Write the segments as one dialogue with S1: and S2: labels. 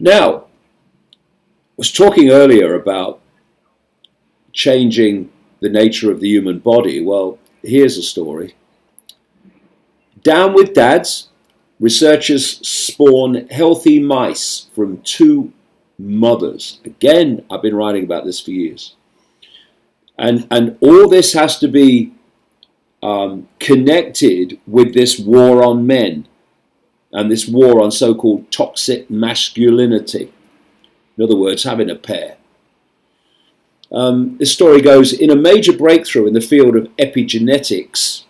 S1: Now, I was talking earlier about changing the nature of the human body. Well, here's a story. Down with dads. Researchers spawn healthy mice from two mothers. Again, I've been writing about this for years. And all this has to be connected with this war on men and this war on so-called toxic masculinity. In other words, having a pair. This story goes, in a major breakthrough in the field of epigenetics,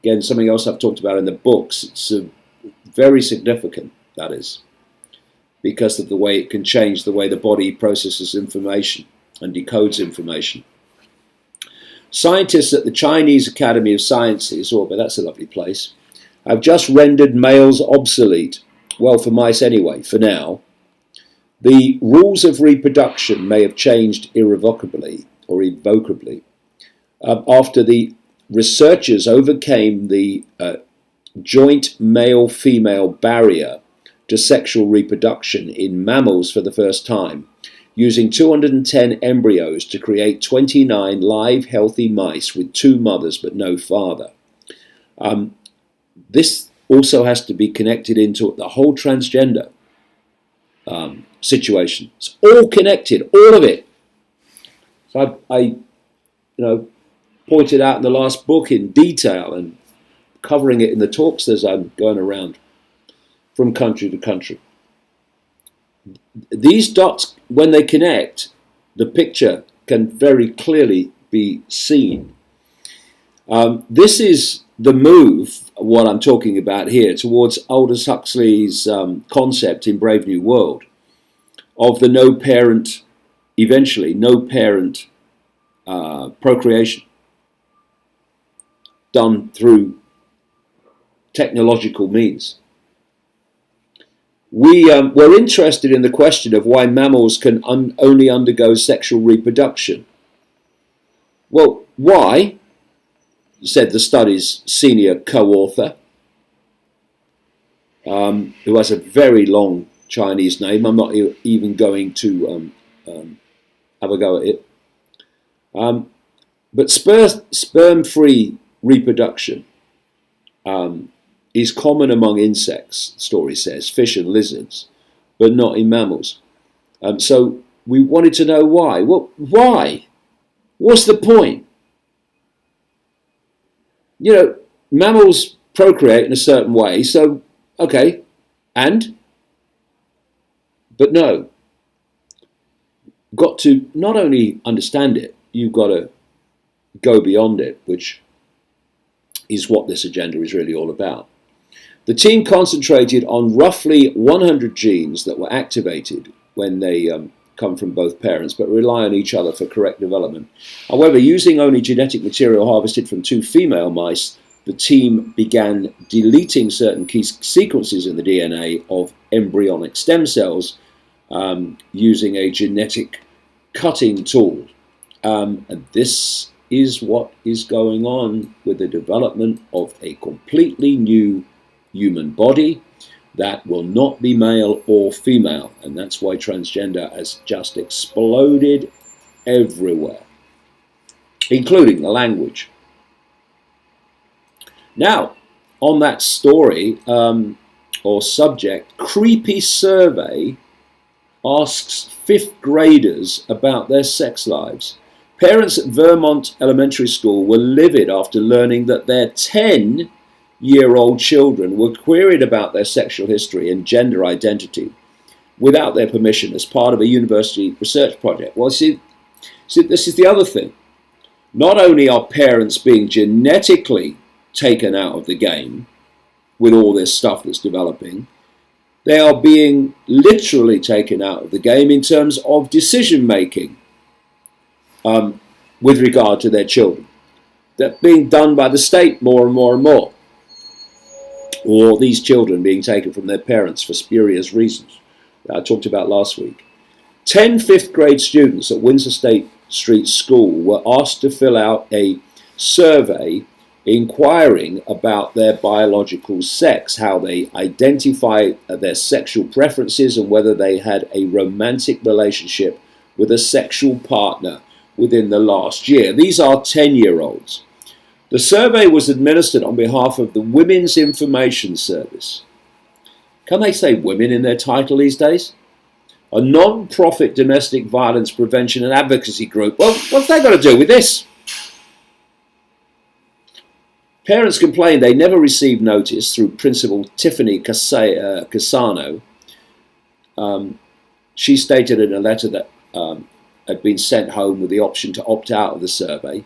S1: again, something else I've talked about in the books, it's very significant, that is, because of the way it can change the way the body processes information and decodes information. Scientists at the Chinese Academy of Sciences, but that's a lovely place, have just rendered males obsolete. Well, for mice anyway, for now. The rules of reproduction may have changed irrevocably after the researchers overcame the joint male-female barrier to sexual reproduction in mammals for the first time, using 210 embryos to create 29 live healthy mice with two mothers but no father. This also has to be connected into the whole transgender situation. It's all connected, all of it. So I pointed out in the last book in detail and covering it in the talks as I'm going around from country to country. These dots, when they connect, the picture can very clearly be seen. This is the move, what I'm talking about here, towards Aldous Huxley's concept in Brave New World of the no-parent, eventually, no-parent procreation done through technological means. We're interested in the question of why mammals can only undergo sexual reproduction. Well, why, said the study's senior co-author, who has a very long Chinese name. I'm not even going to have a go at it. But sperm-free reproduction is common among insects, the story says, fish and lizards, but not in mammals. So we wanted to know why. Well, why? What's the point? Mammals procreate in a certain way, so, okay, and? But no. Got to not only understand it, you've got to go beyond it, which is what this agenda is really all about. The team concentrated on roughly 100 genes that were activated when they come from both parents, but rely on each other for correct development. However, using only genetic material harvested from two female mice, the team began deleting certain key sequences in the DNA of embryonic stem cells using a genetic cutting tool. And this is what is going on with the development of a completely new human body that will not be male or female, and that's why transgender has just exploded everywhere, including the language. Now, on that story or subject, Creepy Survey asks 5th graders about their sex lives. Parents at Vermont Elementary School were livid after learning that their 10-year-old children were queried about their sexual history and gender identity without their permission as part of a university research project. Well, see, this is the other thing. Not only are parents being genetically taken out of the game with all this stuff that's developing, they are being literally taken out of the game in terms of decision making with regard to their children. They're being done by the state more and more and more. Or these children being taken from their parents for spurious reasons that I talked about last week. 10 5th grade students at Windsor State Street School were asked to fill out a survey inquiring about their biological sex, how they identify their sexual preferences, and whether they had a romantic relationship with a sexual partner within the last year. These are 10-year-olds. The survey was administered on behalf of the Women's Information Service. Can they say women in their title these days? A non-profit domestic violence prevention and advocacy group. Well, what's that got to do with this? Parents complained they never received notice through Principal Tiffany Casano. She stated in a letter that had been sent home with the option to opt out of the survey.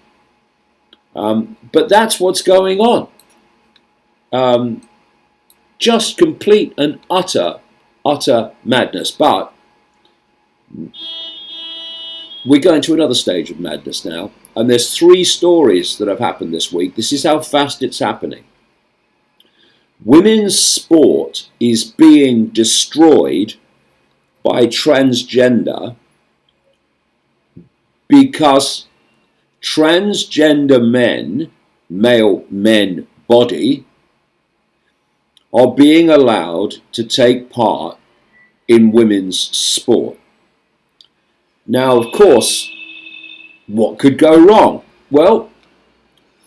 S1: But that's what's going on. Just complete and utter madness. But we're going to another stage of madness now. And there's 3 stories that have happened this week. This is how fast it's happening. Women's sport is being destroyed by transgender because transgender men, male men body, are being allowed to take part in women's sport. Now, of course, what could go wrong? Well,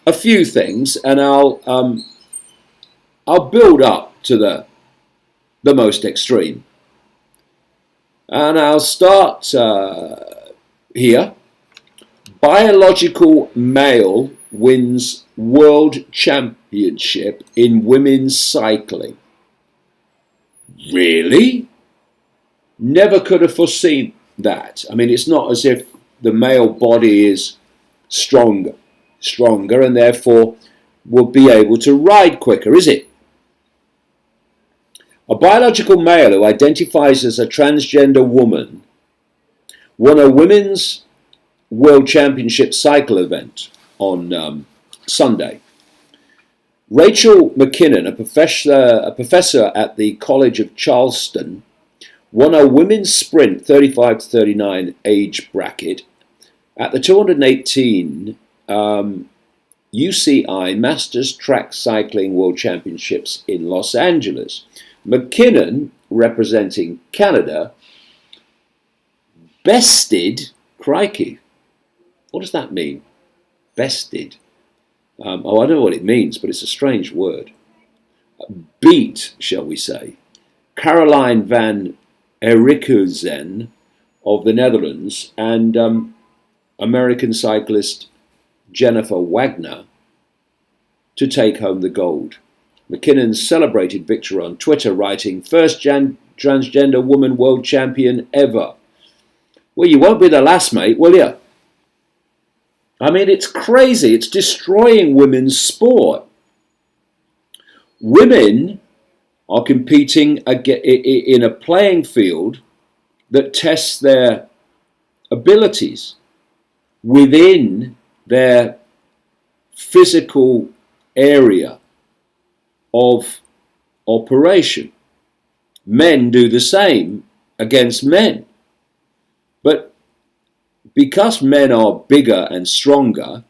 S1: a few things, and I'll build up to the most extreme. And I'll start here. Biological male wins world championship in women's cycling. Really? Never could have foreseen that. I mean, it's not as if the male body is stronger, and therefore will be able to ride quicker, is it? A biological male who identifies as a transgender woman won a women's World Championship cycle event on Sunday. Rachel McKinnon, a professor at the College of Charleston, won a women's sprint 35 to 39 age bracket at the 218 UCI Masters Track Cycling World Championships in Los Angeles. McKinnon, representing Canada, bested, crikey, what does that mean? Bested. I don't know what it means, but it's a strange word. Beat, shall we say, Caroline van Erikhuizen of the Netherlands and American cyclist Jennifer Wagner to take home the gold. McKinnon celebrated victory on Twitter, writing, "First transgender woman world champion ever." Well, you won't be the last, mate, will you? I mean, it's crazy. It's destroying women's sport. Women are competing in a playing field that tests their abilities within their physical area of operation. Men do the same against men. But because men are bigger and stronger,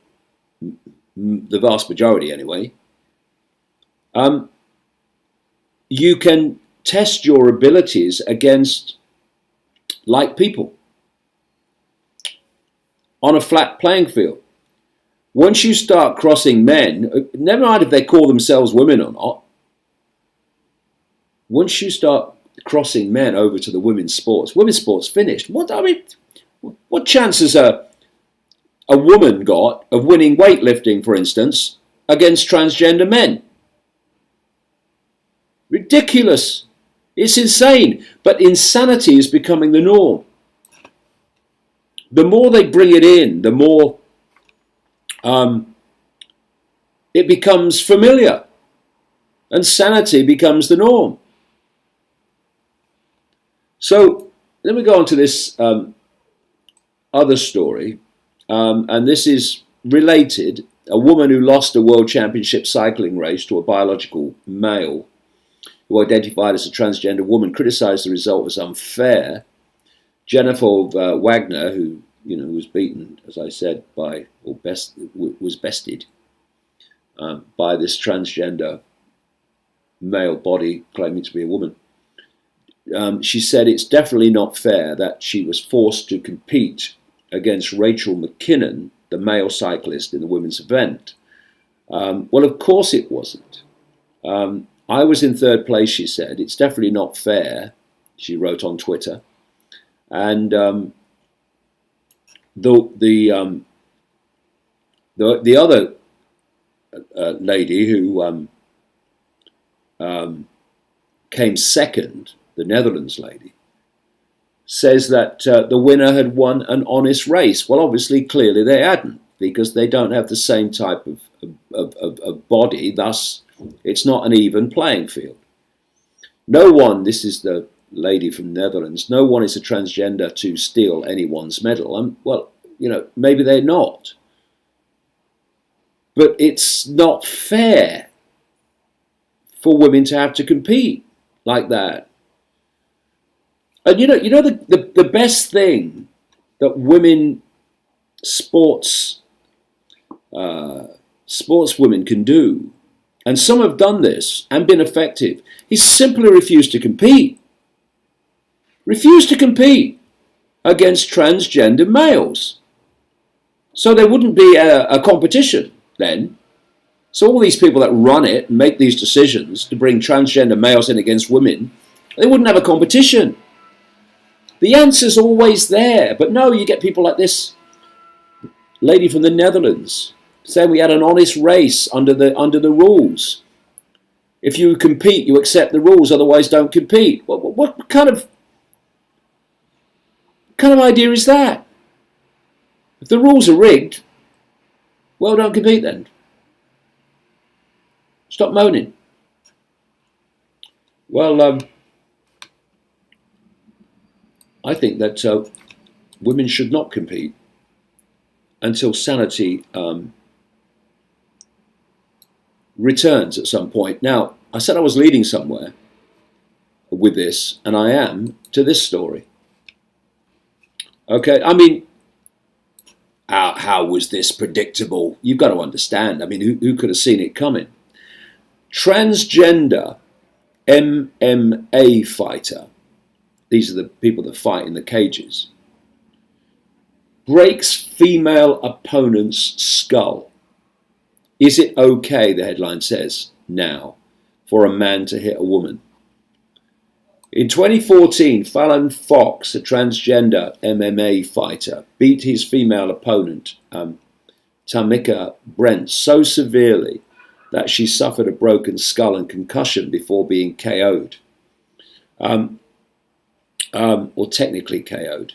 S1: the vast majority anyway, you can test your abilities against like people on a flat playing field. Once you start crossing men, never mind if they call themselves women or not, once you start crossing men over to the women's sports finished. What chance has a woman got of winning weightlifting, for instance, against transgender men? Ridiculous. It's insane. But insanity is becoming the norm. The more they bring it in, the more it becomes familiar. And sanity becomes the norm. So let me go on to this other story, and this is related. A woman who lost a world championship cycling race to a biological male who identified as a transgender woman criticized the result as unfair. Jennifer Wagner, who was beaten, as I said, was bested, by this transgender male body claiming to be a woman. She said it's definitely not fair that she was forced to compete against Rachel McKinnon, the male cyclist in the women's event. Well, of course it wasn't. I was in third place, she said. It's definitely not fair, she wrote on Twitter. And the other lady who came second, the Netherlands lady, says that the winner had won an honest race. Well, obviously, clearly they hadn't, because they don't have the same type of body. Thus, it's not an even playing field. No one, this is the lady from the Netherlands, no one is a transgender to steal anyone's medal. Well, you know, maybe they're not. But it's not fair for women to have to compete like that. And you know the best thing that women sportswomen can do, and some have done this and been effective, is simply refuse to compete. Refuse to compete against transgender males. So there wouldn't be a competition then. So all these people that run it and make these decisions to bring transgender males in against women, they wouldn't have a competition. The answer's always there. But no, you get people like this lady from the Netherlands saying we had an honest race under the rules. If you compete, you accept the rules, otherwise don't compete. What kind of idea is that? If the rules are rigged, well, don't compete then. Stop moaning. Well, I think that women should not compete until sanity returns at some point. Now, I said I was leading somewhere with this, and I am, to this story. Okay, I mean, how was this predictable? You've got to understand. I mean, who could have seen it coming? Transgender MMA fighter, these are the people that fight in the cages, breaks female opponent's skull. Is it okay, the headline says, now, for a man to hit a woman? In 2014, Fallon Fox, a transgender MMA fighter, beat his female opponent, Tamika Brent, so severely that she suffered a broken skull and concussion before being KO'd. Or technically KO'd.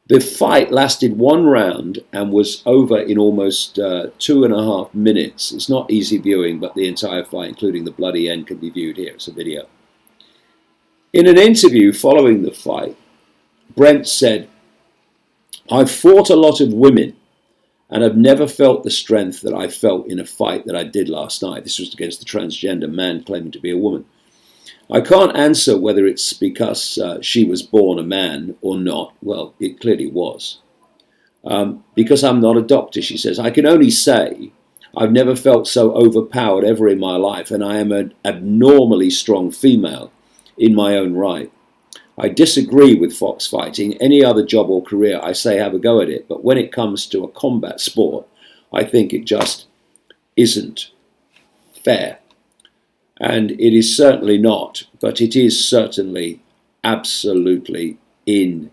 S1: The fight lasted one round and was over in almost 2.5 minutes. It's not easy viewing, but the entire fight, including the bloody end, can be viewed here. It's a video. In an interview following the fight, Brent said, "I've fought a lot of women and have never felt the strength that I felt in a fight that I did last night." This was against the transgender man claiming to be a woman. "I can't answer whether it's because she was born a man or not." Well, it clearly was. "Because I'm not a doctor," she says. "I can only say I've never felt so overpowered ever in my life, and I am an abnormally strong female in my own right. I disagree with Fox fighting. Any other job or career, I say have a go at it. But when it comes to a combat sport, I think it just isn't fair." And it is certainly not, but it is certainly absolutely insane